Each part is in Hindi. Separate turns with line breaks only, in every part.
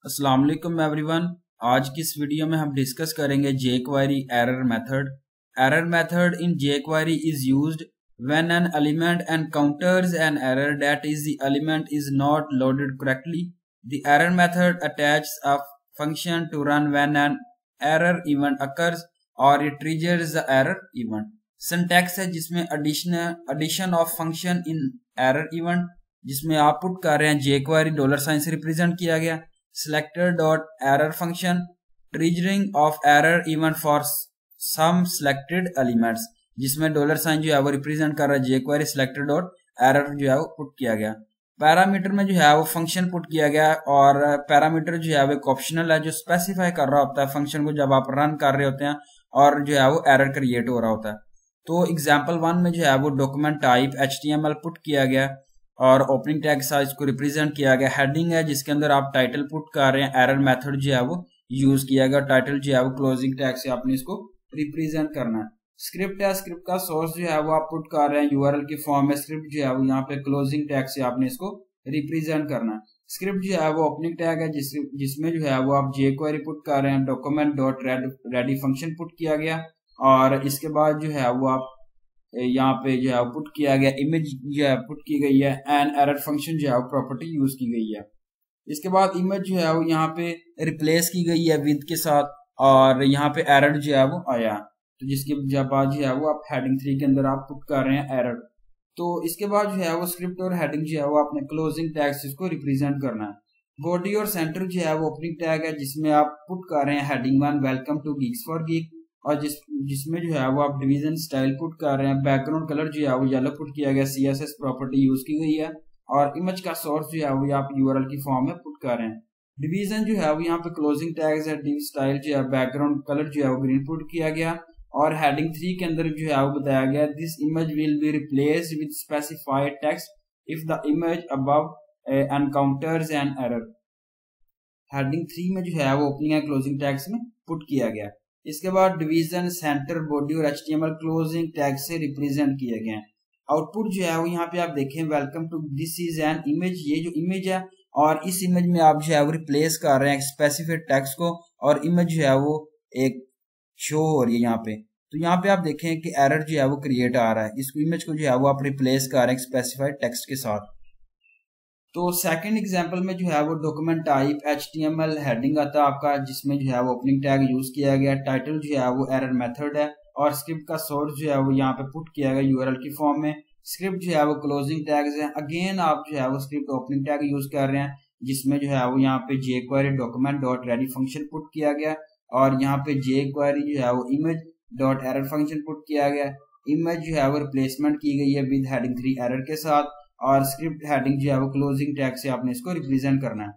अस्सलाम वालेकुम एवरीवन। आज की इस वीडियो में हम डिस्कस करेंगे jQuery error method. Error method in jQuery is used when an element encounters an error, that is the element is not loaded correctly. The error method attaches a function to run when an error event occurs or it triggers the error event. Syntax है जिसमें addition of function in error event, जिसमें आप पुट कर रहे हैं jQuery $sign से रिप्रेजेंट किया गया। selector dot error function triggering of error event for some selected elements, जिसमें $sign जो है वो रिप्रेजेंट कर रहा है jQuery selector dot error जो है वो पुट किया गया। पैरामीटर में जो है वो फंक्शन पुट किया गया और पैरामीटर जो है वो एक ऑप्शनल है जो स्पेसिफाई कर रहा होता है फंक्शन को जब आप रन कर रहे होते हैं और जो है वो एरर क्रिएट हो रहा होता है। तो एग्जाम्पल 1 में जो है वो डॉक्यूमेंट टाइप HTML पुट किया गया और ओपनिंग टैग साइज को रिप्रेजेंट किया गया। हेडिंग है जिसके अंदर आप टाइटल पुट कर रहे हैं। एरर मेथड जो है वो यूज किया गया। टाइटल जो है वो क्लोजिंग टैग से आपने इसको रिप्रेजेंट करना है। स्क्रिप्ट है, स्क्रिप्ट का सोर्स जो है वो आप पुट कर रहे हैं URL की फॉर्म में। स्क्रिप्ट जो है वो यहाँ पे क्लोजिंग टैग से आपने इसको रिप्रेजेंट करना है। स्क्रिप्ट जो है वो ओपनिंग टैग है जिसमें जो है वो आप jQuery पुट कर रहे हैं। Document dot ready function put किया गया और इसके बाद जो है वो आप यहाँ पे जो है पुट किया गया इमेज जो है पुट की गई है एंड एरर फंक्शन जो है प्रॉपर्टी यूज की गई है। इसके बाद इमेज जो है वो यहाँ पे रिप्लेस की गई है विद के साथ और यहाँ पे एरर जो है वो आया। तो जिसके बाद जो है वो आप हेडिंग 3 के अंदर आप पुट कर रहे हैं एरर। तो इसके बाद जो है वो स्क्रिप्ट और हेडिंग जो है वो आपने क्लोजिंग टैग से इसको रिप्रेजेंट करना है। बॉडी और सेंटर जो है वो ओपनिंग टैग है जिसमें आप पुट कर रहे हैं heading 1 welcome to geeks for geek और जिसमें जो है वो आप डिवीजन स्टाइल पुट कर रहे हैं। बैकग्राउंड कलर जो है वो येलो पुट किया गया, CSS प्रॉपर्टी यूज की गई है और इमेज का सोर्स जो है वो आप URL की फॉर्म में पुट कर रहे हैं। डिवीजन जो है वो यहाँ पे क्लोजिंग टैग्स है। डिव स्टाइल जो है बैकग्राउंड कलर जो है वो ग्रीन पुट किया गया और हेडिंग 3 के अंदर जो है वो बताया गया this image will be replaced with specified text if the image above encounters an error. Heading 3 में जो है वो ओपनिंग एंड क्लोजिंग टैग्स में पुट किया गया। इसके बाद डिवीजन, सेंटर, बॉडी और HTML क्लोजिंग टैग से रिप्रेजेंट किए गए। आउटपुट जो है वो यहाँ पे आप देखें welcome to this is an image. ये जो इमेज है और इस इमेज में आप जो है वो रिप्लेस कर रहे हैं स्पेसिफिक टेक्स्ट को और इमेज जो है वो एक शो हो रही है यहाँ पे। तो यहाँ पे आप देखें कि एरर जो है वो क्रिएट आ रहा है। इस इमेज को जो है वो आप रिप्लेस कर रहे हैं स्पेसिफाइड टेक्स्ट के साथ। तो सेकंड एग्जांपल में जो है वो डॉक्यूमेंट टाइप HTML हेडिंग आता है आपका जिसमें जो है वो ओपनिंग टैग यूज किया गया। टाइटल जो है वो एरर मेथड है और स्क्रिप्ट का सोर्स जो है वो यहाँ पे पुट किया गया URL की फॉर्म में। स्क्रिप्ट जो है वो क्लोजिंग टैग्स है। अगेन आप जो है वो स्क्रिप्ट ओपनिंग टैग यूज कर रहे हैं जिसमें जो है वो यहाँ पे jQuery document dot ready function put किया गया और यहाँ पे jQuery जो है वो image dot error function put किया गया। इमेज जो है वो रिप्लेसमेंट की गई है विद हेडिंग 3 एरर के साथ और स्क्रिप्ट हेडिंग जो है वो क्लोजिंग टैग से आपने इसको रिप्रेजेंट करना है।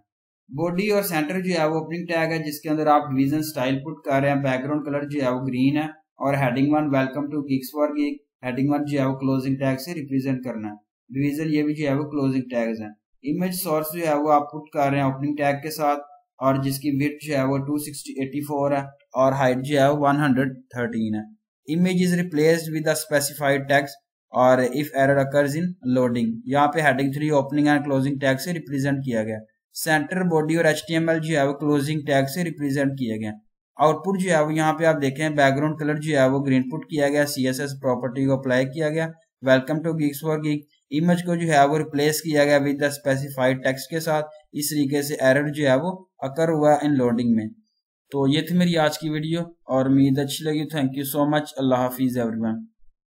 बॉडी और सेंटर जो है वो ओपनिंग टैग है जिसके अंदर आप डिवीजन स्टाइल पुट कर रहे हैं। बैकग्राउंड कलर जो है वो ग्रीन है और heading 1 welcome to geeks for geek. Heading 1 जो है वो क्लोजिंग टैग से रिप्रेजेंट करना है। डिवीजन ये भी जो है वो क्लोजिंग टैग्स हैं। इमेज सोर्स जो है वो आप पुट कर रहे हैं ओपनिंग टैग के साथ और जिसकी विड्थ जो है वो 284 है और हाइट जो है वो 113 है। Image is replaced with the specified text और if error occurs in loading. यहाँ पे heading 3 opening and closing tag से रिप्रेजेंट किया गया। सेंटर, बॉडी और HTML जो है वो क्लोजिंग टैग से रिप्रेजेंट किए गए। आउटपुट जो है वो यहाँ पे आप देखें बैकग्राउंड कलर जो है वो ग्रीन पुट किया गया, CSS प्रॉपर्टी को अप्लाई किया गया। Welcome to geeks for geek. Image को जो है वो रिप्लेस किया गया विद द स्पेसिफाइड टेक्स्ट के साथ। इस तरीके से एरर जो है वो अकर हुआ इन लोडिंग में। तो ये थी मेरी आज की वीडियो और उम्मीद अच्छी लगी। Thank you so much. Allah Hafiz everyone.